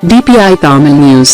DPI Tamil News.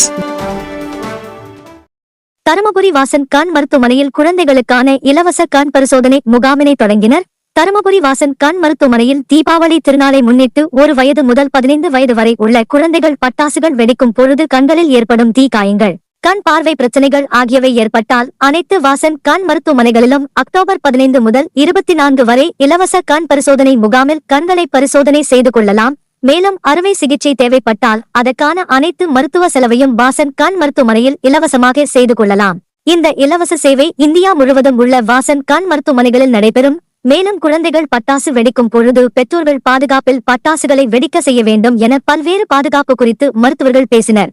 Dharmapuri Vasan கண் மருத்துவமனையில் குழந்தைகளுக்கான இலவச கண் பரிசோதனை முகாமினை தொடங்கினர். தருமபுரி வாசன் கண் மருத்துவமனையில் தீபாவளி திருநாளை முன்னிட்டு 1 வயது முதல் 15 வயது வரை உள்ள குழந்தைகள் பட்டாசுகள் வெடிக்கும் பொழுது கண்களில் ஏற்படும் தீக்காயங்கள், கண் பார்வை பிரச்சனைகள் ஆகியவை ஏற்பட்டால் அனைத்து வாசன் கண் மருத்துவமனைகளிலும் அக்டோபர் 15 முதல் 24 வரை இலவச கண் பரிசோதனை முகாமில் கண்களை பரிசோதனை செய்து கொள்ளலாம். மேலும் அறுவை சிகிச்சை தேவைப்பட்டால் அதற்கான அனைத்து மருத்துவ செலவையும் வாசன் கண் மருத்துவமனையில் இலவசமாக செய்து கொள்ளலாம். இந்த இலவச சேவை இந்தியா முழுவதும் உள்ள வாசன் கண் மருத்துவமனைகளில் நடைபெறும். மேலும் குழந்தைகள் பட்டாசு வெடிக்கும் பொழுது பெற்றோர்கள் பாதுகாப்பில் பட்டாசுகளை வெடிக்க செய்ய வேண்டும் என பல்வேறு பாதுகாப்பு குறித்து மருத்துவர்கள் பேசினர்.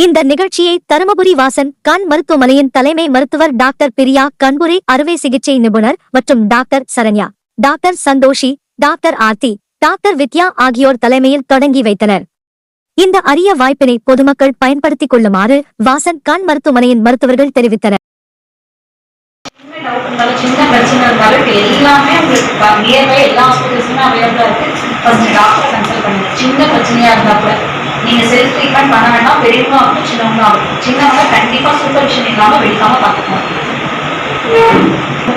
இந்த நிகழ்ச்சியை தருமபுரி வாசன் கண் மருத்துவமனையின் தலைமை மருத்துவர் டாக்டர் பிரியா, கண்புரை அறுவை சிகிச்சை நிபுணர் மற்றும் doctor Saranya, doctor Santhoshi, doctor Aarthi, doctor Vidya ஆகியோர் தலைமையில் தொடங்கி வைத்தனர். இந்த அரிய வாய்ப்பினை பொதுமக்கள் பயன்படுத்திக் கொள்ளுமாறு வாசன் கண் மருத்துவமனையின் மருத்துவர்கள் தெரிவித்தனர். சின்ன பிரச்சனை இருந்தாலும் எல்லாமே உங்களுக்கு நியர்பை எல்லா ஹாஸ்பிட்டல்ஸுமே அவைலபிளா இருக்கு. ஃபர்ஸ்ட் டாக்டர் கன்சல்ட் பண்ணுங்க. சின்ன பிரச்சனையா இருந்தா கூட நீங்க செல்ஃப் ட்ரீட்மெண்ட் பண்ண வேண்டாம். பெரியவங்க ஆகட்டும் சின்னவங்க ஆகட்டும், சின்னவங்க கண்டிப்பா சூப்பர்விஷன் இல்லாம வெடிக்காம பார்த்துக்கணும்.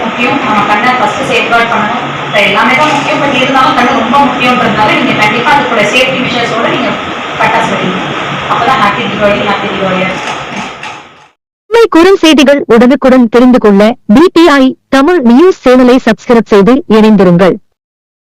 முக்கியம், நம்ம கண்ணை ஃபர்ஸ்ட் சேஃப்கார்ட் பண்ணணும். எல்லாமே தான் முக்கியம், பட் இருந்தாலும் கண்ணு ரொம்ப முக்கியன்றதுனால நீங்க கண்டிப்பா அதுக்கூட சேஃப்டி மெஷர்ஸோட நீங்க பட்டாசு வெடிங்க. அப்பதான் ஹாப்பி தீபாவளி. குறும் செய்திகள் உடனுக்குடன் தெரிந்து கொள்ள DPI தமிழ் நியூஸ் சேனலை சப்ஸ்கிரைப் செய்து இணைந்திருங்கள்.